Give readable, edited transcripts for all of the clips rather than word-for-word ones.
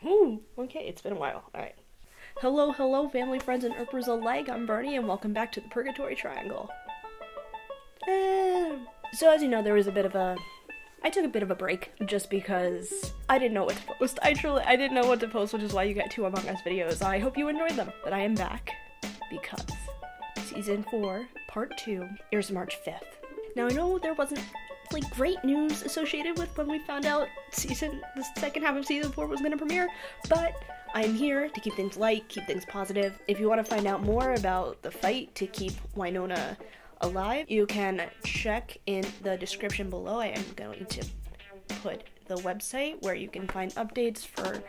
Ooh, okay, it's been a while. Alright. Hello, family, friends, and Earpers alike. I'm Bernie, and welcome back to the Purgatory Triangle. So as you know, there was I took a bit of a break just because I didn't know what to post. I didn't know what to post, which is why you got 2 Among Us videos. I hope you enjoyed them. But I am back because Season 4, Part 2, airs March 5th. Now, I know there wasn't, like, great news associated with when we found out the second half of Season 4 was going to premiere, but I'm here to keep things light, keep things positive. If you want to find out more about the fight to keep Wynonna alive, you can check in the description below. I am going to put the website where you can find updates for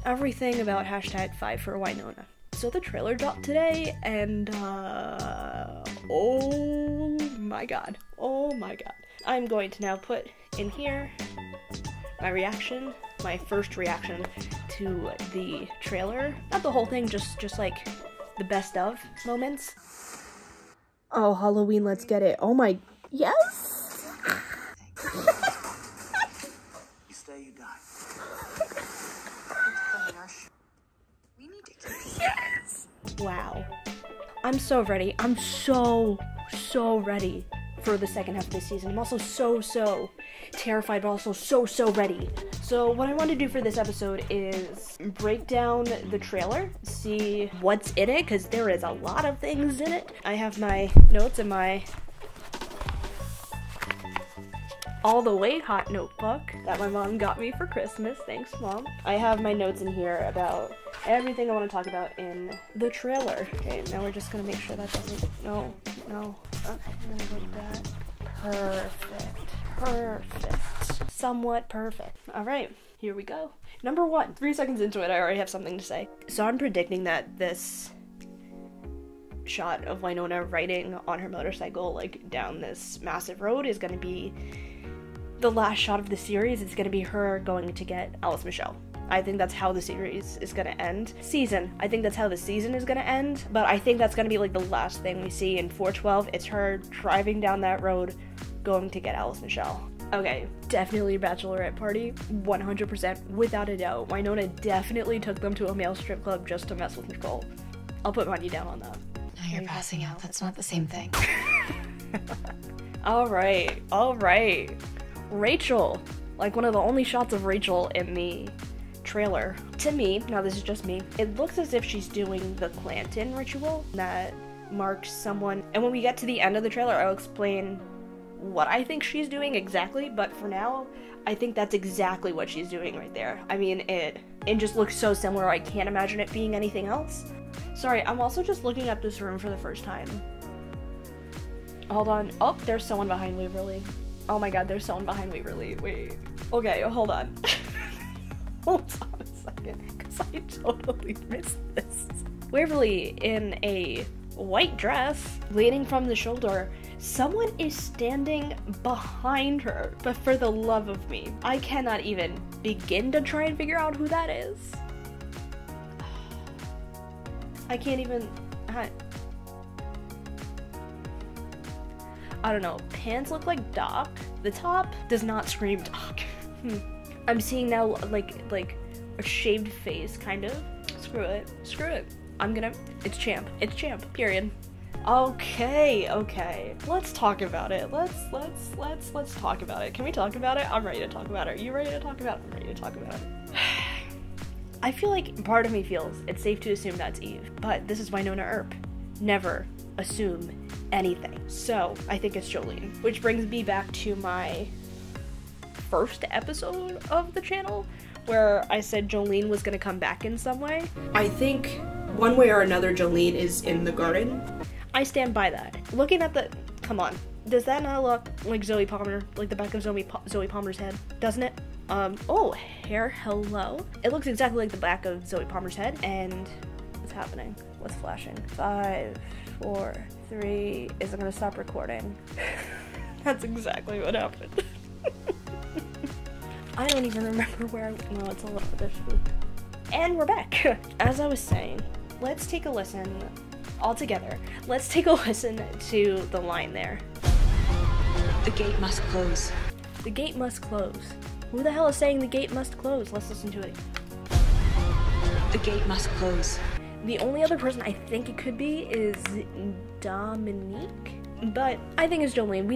everything about #5 for Wynonna. So the trailer dropped today, and oh my god. I'm going to now put in here my first reaction to the trailer. Not the whole thing, just like the best of moments. Oh, Halloween, let's get it. Oh my, yes! You stay, you die. We need to keep Yes! Wow. I'm so ready. I'm so ready for the second half of this season. I'm also so terrified, but also so ready. So what I want to do for this episode is break down the trailer, see what's in it, because there is a lot of things in it. I have my notes in my all the way hot notebook that my mom got me for Christmas. Thanks, Mom. I have my notes in here about everything I want to talk about in the trailer. Okay, now we're just gonna make sure that doesn't, no. Okay, like that. Perfect. Somewhat perfect. All right, here we go. Number 1, 3 seconds into it, I already have something to say. So I'm predicting that this shot of Wynonna riding on her motorcycle, like, down this massive road is gonna be the last shot of the series. It's gonna be her going to get Alice Michelle. I think that's how the series is gonna end. I think that's how the season is gonna end, but I think that's gonna be like the last thing we see in 412. It's her driving down that road, going to get Alice Michelle. Okay, definitely a bachelorette party, 100%, without a doubt. Wynonna definitely took them to a male strip club just to mess with Nicole. I'll put money down on that. Now you're passing out. That's not the same thing. All right. Rachel, like one of the only shots of Rachel in the trailer. To me, now this is just me, it looks as if she's doing the Clanton ritual that marks someone. And when we get to the end of the trailer, I'll explain what I think she's doing exactly, but for now, I think that's exactly what she's doing right there. I mean, it just looks so similar, I can't imagine it being anything else. Sorry, I'm also just looking at this room for the first time. Hold on. Oh, there's someone behind Waverly. Oh my god, there's someone behind Waverly. Wait. Okay, hold on. Hold on a second, because I totally missed this. Waverly in a white dress, leaning from the shoulder. Someone is standing behind her, but for the love of me, I cannot even begin to try and figure out who that is. I can't even... I don't know. Pants look like Doc. The top does not scream Doc. I'm seeing now, like a shaved face, kind of. Screw it. It's Champ, period. Okay. Let's talk about it. Let's talk about it. Can we talk about it? I'm ready to talk about it. Are you ready to talk about it? I'm ready to talk about it. I feel like part of me feels it's safe to assume that's Eve, but this is Wynonna Earp. Never assume anything. So, I think it's Jolene. Which brings me back to my first episode of the channel, where I said Jolene was gonna come back in some way. I think one way or another Jolene is in the garden. I stand by that. Looking at the... Come on. Does that not look like Zoe Palmer? Like the back of Zoe Palmer's head? Doesn't it? Oh, hair, hello. It looks exactly like the back of Zoe Palmer's head, and what's happening? What's flashing? 5, 4, 3, is it gonna stop recording? That's exactly what happened. I don't even remember where no, it's a little bit. And we're back. As I was saying, let's take a listen, all together. Let's take a listen to the line there. The gate must close. The gate must close. Who the hell is saying the gate must close? Let's listen to it. The gate must close. The only other person I think it could be is Dominique. But I think it's Jolene.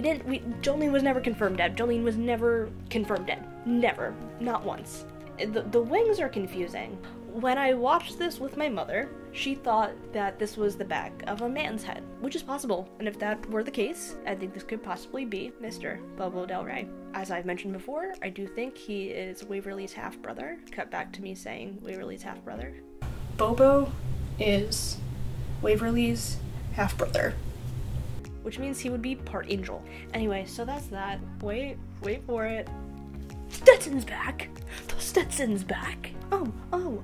Jolene was never confirmed dead. Jolene was never confirmed dead. Never. Not once. The wings are confusing. When I watched this with my mother, she thought that this was the back of a man's head, which is possible. And if that were the case, I think this could possibly be Mr. Bobo Del Rey. As I've mentioned before, I do think he is Waverly's half-brother. Cut back to me saying Waverly's half-brother. Bobo is Waverly's half-brother, which means he would be part angel. Anyway, so that's that. Wait for it. Stetson's back! The Stetson's back!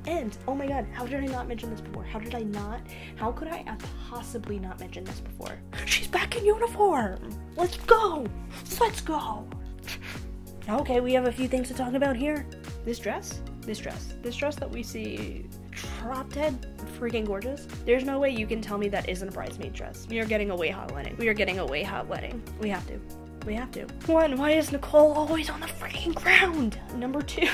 And oh my god, how did I not mention this before? How could I have possibly not mentioned this before? She's back in uniform! Let's go! Okay, we have a few things to talk about here. This dress that we see, drop dead freaking gorgeous. There's no way you can tell me that isn't a bridesmaid dress. We are getting a way hot wedding. We have to. One, why is Nicole always on the freaking ground? Number two,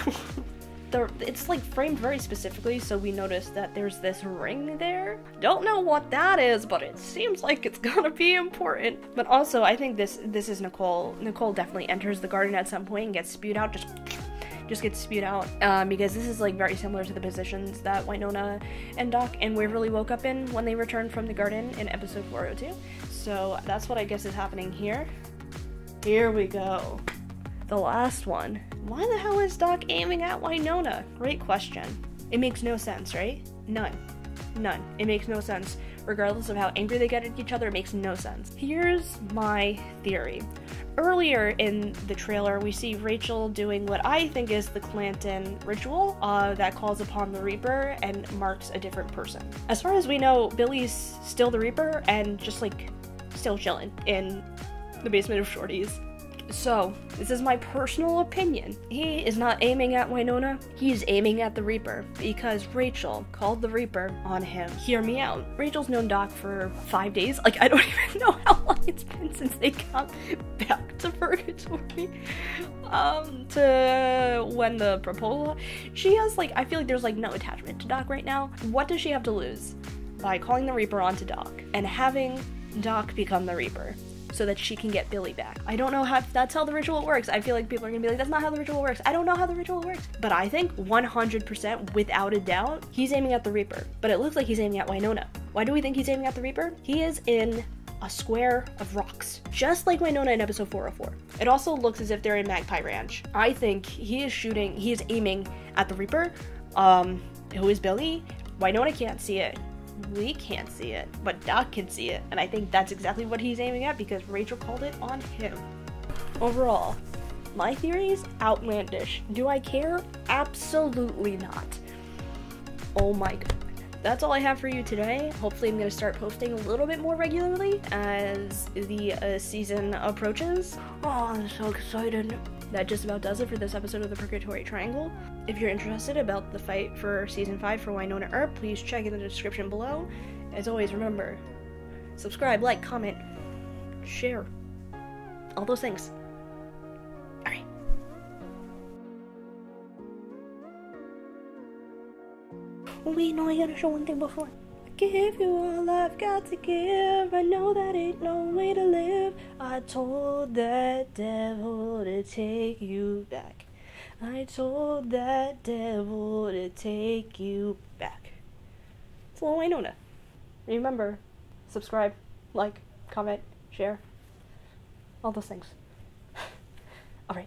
it's like framed very specifically, so we notice that there's this ring there. Don't know what that is, but it seems like it's gonna be important. But also, I think this is Nicole. Nicole definitely enters the garden at some point and gets spewed out, just gets spewed out, because this is like very similar to the positions that Wynonna and Doc and Waverly woke up in when they returned from the garden in episode 402. So that's what I guess is happening here. Here we go. The last one. Why the hell is Doc aiming at Wynonna? Great question. It makes no sense, right? None. It makes no sense. Regardless of how angry they get at each other, it makes no sense. Here's my theory. Earlier in the trailer, we see Rachel doing what I think is the Clanton ritual that calls upon the Reaper and marks a different person. As far as we know, Billy's still the Reaper and just like still chilling in the basement of Shorty's. So, this is my personal opinion. He is not aiming at Wynonna, he's aiming at the Reaper, because Rachel called the Reaper on him. Hear me out. Rachel's known Doc for 5 days. Like, I don't even know how long it's been since they got back to Purgatory. To when the proposal. She has, like, I feel like there's, like, no attachment to Doc right now. What does she have to lose by calling the Reaper onto Doc and having Doc become the Reaper? So that she can get Billy back. I don't know how that's how the ritual works. I feel like people are gonna be like, that's not how the ritual works. I don't know how the ritual works. But I think 100%, without a doubt, he's aiming at the Reaper. But it looks like he's aiming at Wynonna. Why do we think he's aiming at the Reaper? He is in a square of rocks, just like Wynonna in episode 404. It also looks as if they're in Magpie Ranch. I think he is aiming at the Reaper, who is Billy. Wynonna can't see it. We can't see it, but Doc can see it, and I think that's exactly what he's aiming at because Rachel called it on him. Overall, my theory is outlandish. Do I care? Absolutely not. Oh my god. That's all I have for you today. Hopefully I'm going to start posting a little bit more regularly as the season approaches. Oh, I'm so excited. That just about does it for this episode of the Purgatory Triangle. If you're interested about the fight for Season 5 for Wynonna Earp, please check in the description below. As always, remember, subscribe, like, comment, share, all those things. Alright. Wait, no, I gotta show one thing before. Give you all I've got to give. I know that ain't no way to live. I told that devil to take you back. I told that devil to take you back. It's Little Wynonna. Remember, subscribe, like, comment, share, all those things. Alright.